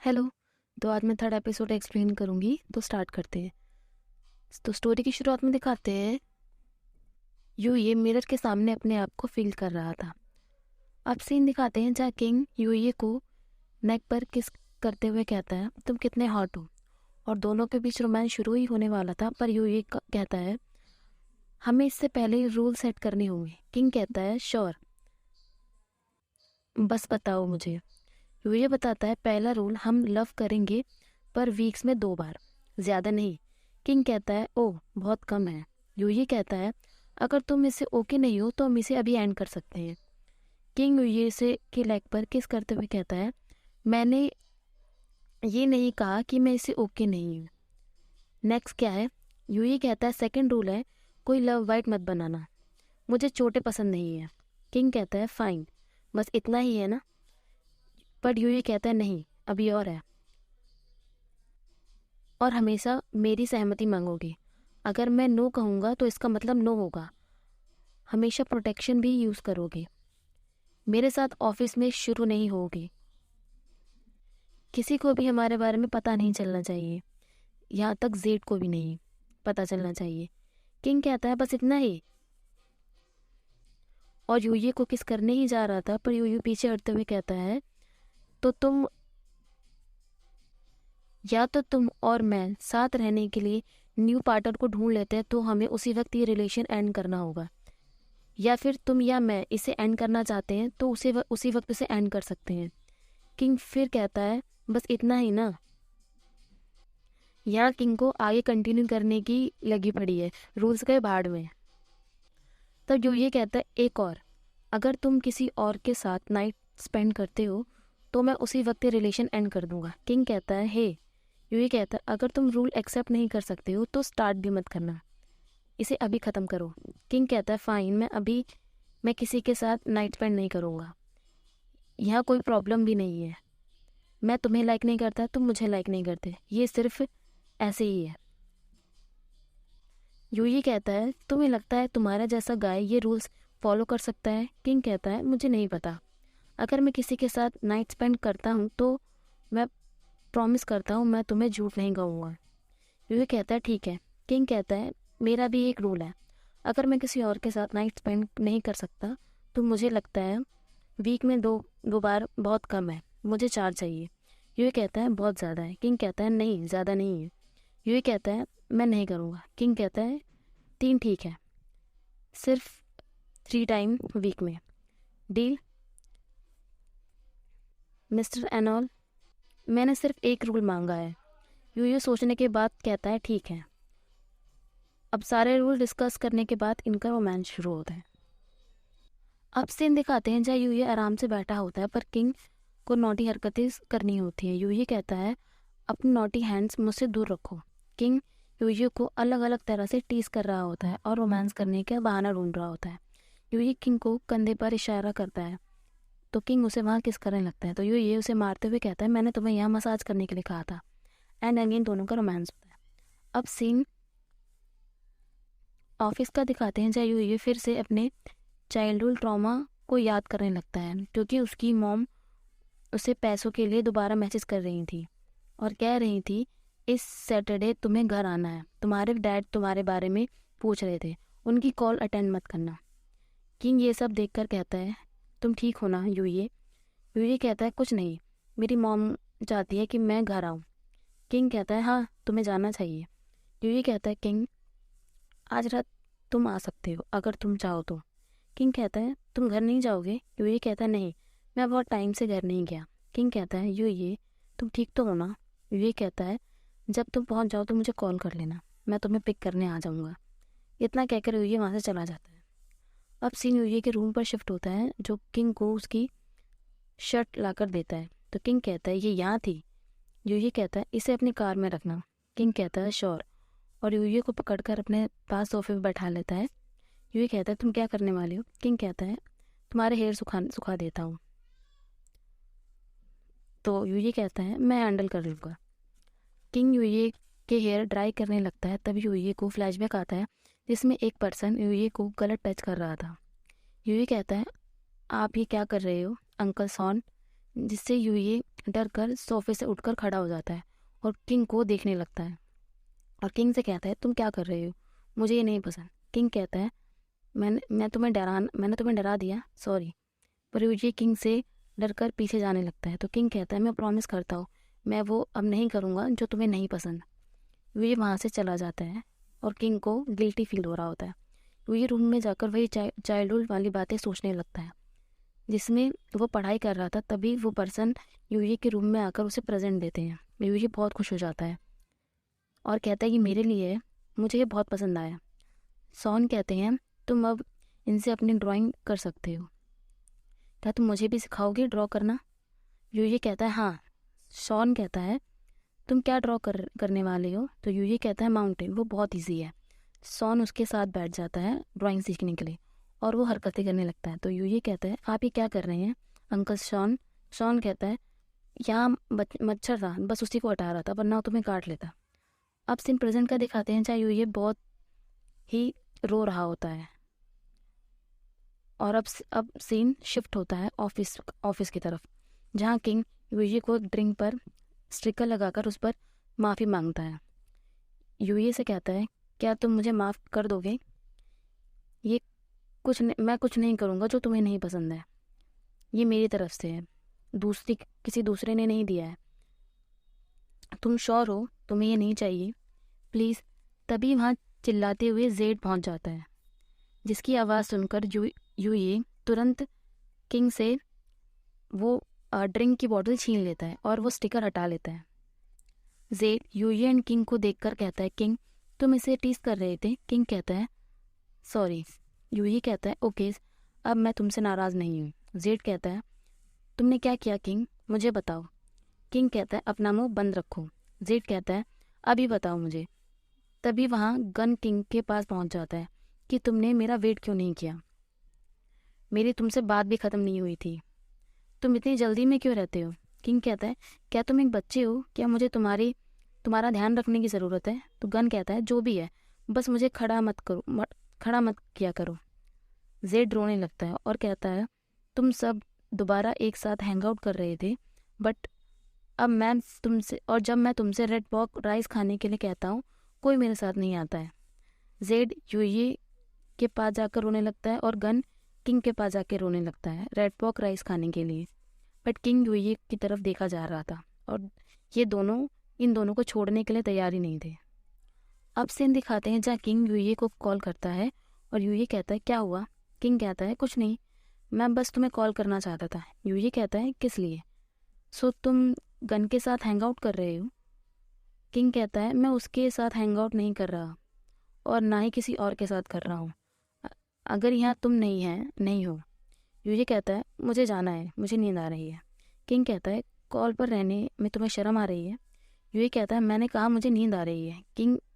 Hello. तो आज मैं थर्ड एपिसोड एक्सप्लेन करूँगी, तो स्टार्ट करते हैं। तो स्टोरी की शुरुआत में दिखाते हैं ये मिरर के सामने अपने आप को फील कर रहा था। अब सीन दिखाते हैं जहाँ किंग ये को नेक पर किस करते हुए कहता है तुम कितने हॉट हो, और दोनों के बीच रोमांस शुरू ही होने वाला था। पर ये कहता है हमें इससे पहले रूल सेट करने होंगे। किंग कहता है श्योर, बस बताओ मुझे। ये बताता है पहला रूल, हम लव करेंगे पर वीक्स में 2 बार, ज़्यादा नहीं। किंग कहता है ओह बहुत कम है। ये कहता है अगर तुम इससे ओके नहीं हो तो हम इसे अभी एंड कर सकते हैं। किंग यूये से के लेग पर किस करते हुए कहता है मैंने ये नहीं कहा कि मैं इसे ओके नहीं हूँ। नेक्स्ट क्या है? ये कहता है सेकंड रूल है कोई लव वाइट मत बनाना, मुझे चोटें पसंद नहीं है। किंग कहता है फाइन, बस इतना ही है ना? पर ये कहता है नहीं, अभी और है, और हमेशा मेरी सहमति मांगोगे। अगर मैं नो कहूँगा तो इसका मतलब नो होगा। हमेशा प्रोटेक्शन भी यूज़ करोगे। मेरे साथ ऑफिस में शुरू नहीं होगे। किसी को भी हमारे बारे में पता नहीं चलना चाहिए, यहाँ तक जेड को भी नहीं पता चलना चाहिए। किंग कहता है बस इतना ही, और यूये को किस करने ही जा रहा था, पर यूयू पीछे हटते हुए कहता है तो तुम या तो तुम और मैं साथ रहने के लिए न्यू पार्टनर को ढूंढ लेते हैं, तो हमें उसी वक्त ये रिलेशन एंड करना होगा, या फिर तुम या मैं इसे एंड करना चाहते हैं तो उसी वक्त इसे एंड कर सकते हैं। किंग फिर कहता है बस इतना ही ना। यहाँ किंग को आगे कंटिन्यू करने की लगी पड़ी है, रूल्स गए भाड़ में। तब जो ये कहता है एक और, अगर तुम किसी और के साथ नाइट स्पेंड करते हो तो मैं उसी वक्त ये रिलेशन एंड कर दूंगा। किंग कहता है हे। ये कहता है अगर तुम रूल एक्सेप्ट नहीं कर सकते हो तो स्टार्ट भी मत करना, इसे अभी ख़त्म करो। किंग कहता है फाइन, मैं किसी के साथ नाइट स्पेंड नहीं करूँगा, यहाँ कोई प्रॉब्लम भी नहीं है। मैं तुम्हें लाइक नहीं करता, तुम मुझे लाइक नहीं करते, ये सिर्फ ऐसे ही है। ये कहता है तुम्हें लगता है तुम्हारा जैसा गाय ये रूल्स फॉलो कर सकता है? किंग कहता है मुझे नहीं पता, अगर मैं किसी के साथ नाइट स्पेंड करता हूँ तो मैं प्रॉमिस करता हूँ मैं तुम्हें झूठ नहीं कहूँगा। ये कहता है ठीक है। किंग कहता है मेरा भी एक रूल है, अगर मैं किसी और के साथ नाइट स्पेंड नहीं कर सकता तो मुझे लगता है वीक में दो बार बहुत कम है, मुझे 4 चाहिए। ये कहता है बहुत ज़्यादा है। किंग कहता है नहीं, ज़्यादा नहीं है। ये कहता है मैं नहीं करूँगा। किंग कहता है 3 ठीक है, सिर्फ 3 टाइम वीक में, डील मिस्टर एनॉल? मैंने सिर्फ एक रूल मांगा है। ये सोचने के बाद कहता है ठीक है। अब सारे रूल डिस्कस करने के बाद इनका रोमांस शुरू होता है। अब सीन दिखाते हैं जहाँ यूये आराम से बैठा होता है, पर किंग को नॉटी हरकतें करनी होती हैं। यूये कहता है अपने नॉटी हैंड्स मुझसे दूर रखो। किंग यूये को अलग अलग तरह से टीज कर रहा होता है और रोमांस करने का बहाना ढूंढ रहा होता है। यूये किंग को कंधे पर इशारा करता है तो किंग उसे वहाँ किस करने लगता है, तो यूये उसे मारते हुए कहता है मैंने तुम्हें यहाँ मसाज करने के लिए कहा था। एंड अगेन दोनों का रोमांस होता है। अब सीन ऑफिस का दिखाते हैं जहाँ यूये फिर से अपने चाइल्डहुड ट्रॉमा को याद करने लगता है, क्योंकि उसकी मॉम उसे पैसों के लिए दोबारा मैसेज कर रही थी और कह रही थी इस सैटरडे तुम्हें घर आना है, तुम्हारे डैड तुम्हारे बारे में पूछ रहे थे, उनकी कॉल अटेंड मत करना। किंग ये सब देखकर कहता है तुम ठीक हो ना यूये? यूये कहता है कुछ नहीं, मेरी मॉम चाहती है कि मैं घर आऊँ। किंग कहता है हाँ तुम्हें जाना चाहिए। यूये कहता है किंग आज रात तुम आ सकते हो अगर तुम चाहो तो। किंग कहता है तुम घर नहीं जाओगे? यूये कहता है नहीं, मैं बहुत टाइम से घर नहीं गया। किंग कहता है यूये तुम ठीक तो हो ना? यूये कहता है जब तुम पहुंच जाओ तो मुझे कॉल कर लेना, मैं तुम्हें पिक करने आ जाऊंगा। इतना कहकर यूये वहाँ से चला जाता है। अब सीन यूये के रूम पर शिफ्ट होता है, जो किंग को उसकी शर्ट लाकर देता है। तो किंग कहता है ये यहाँ थी? यूये कहता है इसे अपनी कार में रखना। किंग कहता है श्योर, और यूये को पकड़कर अपने पास सोफे पर बैठा लेता है। यूये कहता है तुम क्या करने वाले हो? किंग कहता है तुम्हारे हेयर सुखा देता हूँ। तो यूये कहता है मैं हैंडल कर लूँगा। किंग यूये के हेयर ड्राई करने लगता है, तभी यूये को फ्लैशबैक आता है जिसमें एक पर्सन यूये को गलत टच कर रहा था। यूये कहता है आप ये क्या कर रहे हो अंकल सॉन? जिससे यूये डर कर सोफे से उठकर खड़ा हो जाता है और किंग को देखने लगता है और किंग से कहता है तुम क्या कर रहे हो, मुझे ये नहीं पसंद। किंग कहता है मैंने तुम्हें डरा दिया, सॉरी। पर यूजी किंग से डर कर पीछे जाने लगता है तो किंग कहता है मैं प्रॉमिस करता हूँ मैं वो अब नहीं करूँगा जो तुम्हें नहीं पसंद। यूजी वहाँ से चला जाता है और किंग को गिल्टी फील हो रहा होता है। यूजी रूम में जाकर वही चाइल्डहुड वाली बातें सोचने लगता है जिसमें वो पढ़ाई कर रहा था। तभी वो पर्सन यूजी के रूम में आकर उसे प्रेजेंट देते हैं। यूजी बहुत खुश हो जाता है और कहता है कि मेरे लिए है, मुझे ये बहुत पसंद आया। सॉन कहते हैं तुम अब इनसे अपनी ड्राइंग कर सकते हो, क्या तुम मुझे भी सिखाओगे ड्रॉ करना? यूजी कहता है हाँ। शॉन कहता है तुम क्या ड्रॉ करने वाले हो? तो यूजी कहता है माउंटेन, वो बहुत ईजी है। सॉन उसके साथ बैठ जाता है ड्राइंग सीखने के लिए और वो हरकतें करने लगता है। तो यूजी कहता है आप ये क्या कर रहे हैं अंकल शॉन? शॉन कहता है यहाँ मच्छर था, बस उसी को हटा रहा था, वरना तुम्हें काट लेता। अब सीन प्रेजेंट का दिखाते हैं जहाँ यूजी बहुत ही रो रहा होता है और अब सीन शिफ्ट होता है ऑफिस की तरफ, जहाँ किंग यूजी को एक ड्रिंक पर स्टिकर लगाकर उस पर माफ़ी मांगता है। यूजी से कहता है क्या तुम मुझे माफ़ कर दोगे? ये मैं कुछ नहीं करूँगा जो तुम्हें नहीं पसंद है, ये मेरी तरफ से है, किसी दूसरे ने नहीं दिया है। तुम श्योर हो तुम्हें ये नहीं चाहिए? प्लीज़। तभी वहाँ चिल्लाते हुए जेड पहुँच जाता है जिसकी आवाज़ सुनकर यूई तुरंत किंग से वो ड्रिंक की बोतल छीन लेता है और वो स्टिकर हटा लेता है। जेड यूई एंड किंग को देखकर कहता है किंग तुम इसे टीज कर रहे थे? किंग कहता है सॉरी। यूई कहता है ओके अब मैं तुमसे नाराज़ नहीं हूँ। जेड कहता है तुमने क्या किया किंग, मुझे बताओ। किंग कहता है अपना मुंह बंद रखो। जेड कहता है अभी बताओ मुझे। तभी वहाँ गन किंग के पास पहुँच जाता है कि तुमने मेरा वेट क्यों नहीं किया, मेरी तुमसे बात भी ख़त्म नहीं हुई थी, तुम इतनी जल्दी में क्यों रहते हो? किंग कहता है क्या तुम एक बच्चे हो, क्या मुझे तुम्हारा ध्यान रखने की ज़रूरत है? तो गन कहता है जो भी है बस मुझे खड़ा मत किया करो। जेड रोने लगता है और कहता है तुम सब दोबारा एक साथ हैंग आउट कर रहे थे बट जब मैं तुमसे रेड पॉक राइस खाने के लिए कहता हूँ कोई मेरे साथ नहीं आता है। जेड यूई के पास जाकर रोने लगता है और गन किंग के पास जाकर रोने लगता है रेड पॉक राइस खाने के लिए। बट किंग यूई की तरफ देखा जा रहा था और इन दोनों को छोड़ने के लिए तैयार ही नहीं थे। अब सीन दिखाते हैं जहाँ किंग यूई को कॉल करता है और यूई कहता है क्या हुआ? किंग कहता है कुछ नहीं, मैं बस तुम्हें कॉल करना चाहता था। यूई कहता है किस लिए? सो तुम गन के साथ हैंग आउट कर रहे हो? किंग कहता है मैं उसके साथ हैंग आउट नहीं कर रहा और ना ही किसी और के साथ कर रहा हूँ, अगर यहाँ तुम नहीं हो। यूजी कहता है मुझे जाना है, मुझे नींद आ रही है। किंग कहता है कॉल पर रहने में तुम्हें शर्म आ रही है? यूजी कहता है मैंने कहा मुझे नींद आ रही है।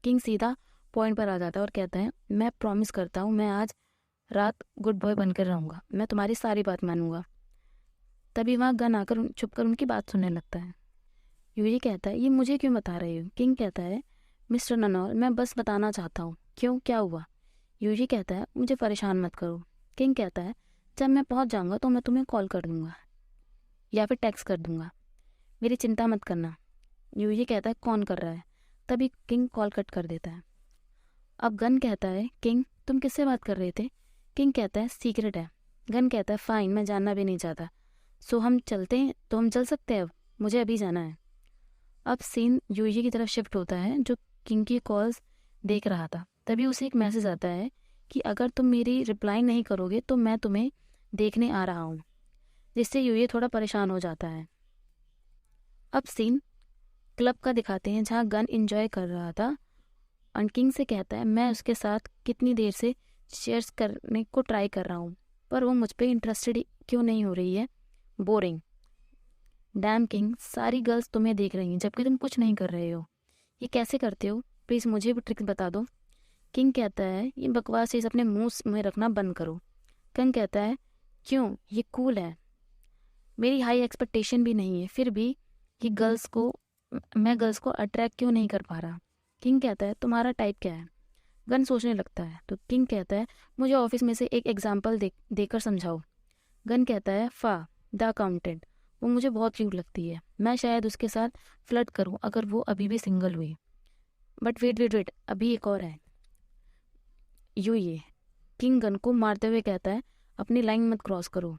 किंग सीधा पॉइंट पर आ जाता है और कहता है मैं प्रॉमिस करता हूँ मैं आज रात गुड बॉय बनकर रहूँगा, मैं तुम्हारी सारी बात मानूंगा। तभी वहाँ गन आकर छुप कर उनकी बात सुनने लगता है। यूजी कहता है ये मुझे क्यों बता रहे हो? किंग कहता है मिस्टर ननौल मैं बस बताना चाहता हूँ। क्यों, क्या हुआ? यूजी कहता है मुझे परेशान मत करो। किंग कहता है जब मैं पहुँच जाऊँगा तो मैं तुम्हें कॉल कर दूँगा या फिर टेक्स्ट कर दूँगा, मेरी चिंता मत करना। यूजी कहता है कौन कर रहा है? तभी किंग कॉल कट कर देता है। अब गन कहता है किंग तुम किससे बात कर रहे थे? किंग कहता है सीक्रेट है। गन कहता है फाइन, मैं जानना भी नहीं चाहता। सो हम चलते हैं, तो हम चल सकते हैं, अब मुझे अभी जाना है। अब सीन यूजी की तरफ शिफ्ट होता है जो किंग की कॉल्स देख रहा था। तभी उसे एक मैसेज आता है कि अगर तुम मेरी रिप्लाई नहीं करोगे तो मैं तुम्हें देखने आ रहा हूँ, जिससे यूजी थोड़ा परेशान हो जाता है। अब सीन क्लब का दिखाते हैं जहाँ गन एंजॉय कर रहा था और किंग से कहता है मैं उसके साथ कितनी देर से शेयर्स करने को ट्राई कर रहा हूँ पर वो मुझ पर इंटरेस्टेड क्यों नहीं हो रही है, बोरिंग। डैम किंग, सारी गर्ल्स तुम्हें देख रही हैं जबकि तुम कुछ नहीं कर रहे हो, ये कैसे करते हो? प्लीज़ मुझे भी ट्रिक्स बता दो। किंग कहता है ये बकवास चीज़ अपने मुंह में रखना बंद करो। किंग कहता है क्यों, ये कूल है, मेरी हाई एक्सपेक्टेशन भी नहीं है, फिर भी मैं गर्ल्स को अट्रैक्ट क्यों नहीं कर पा रहा। किंग कहता है तुम्हारा टाइप क्या है? गन सोचने लगता है तो किंग कहता है मुझे ऑफिस में से एक एग्जाम्पल देकर समझाओ। गन कहता है द अकाउंटेंट, वो मुझे बहुत क्यूट लगती है, मैं शायद उसके साथ फ्लर्ट करूँ अगर वो अभी भी सिंगल हुई। बट वेट वेट वेट, अभी एक और है। ये किंग गन को मारते हुए कहता है अपनी लाइन मत क्रॉस करो।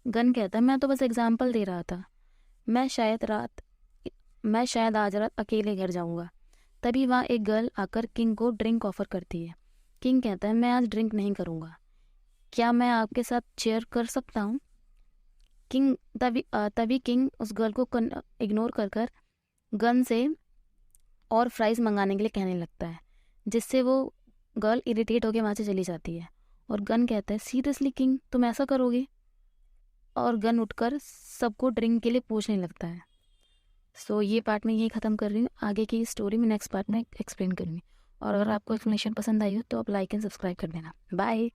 गन कहता है मैं तो बस एग्जाम्पल दे रहा था, मैं शायद आज रात अकेले घर जाऊंगा। तभी वहाँ एक गर्ल आकर किंग को ड्रिंक ऑफर करती है। किंग कहता है मैं आज ड्रिंक नहीं करूंगा, क्या मैं आपके साथ शेयर कर सकता हूँ? तभी किंग उस गर्ल को इग्नोर कर गन से और फ्राइज मंगाने के लिए कहने लगता है, जिससे वो गर्ल इरिटेट होकर वहाँ से चली जाती है। और गन कहता है सीरियसली किंग, तुम ऐसा करोगे? और गन उठकर सबको ड्रिंक के लिए पूछने लगता है। सो ये पार्ट में यही ख़त्म कर रही हूँ, आगे की स्टोरी में नेक्स्ट पार्ट में एक्सप्लेन करूँगी। और अगर आपको एक्सप्लेनेशन पसंद आई हो तो आप लाइक एंड सब्सक्राइब कर देना। बाय।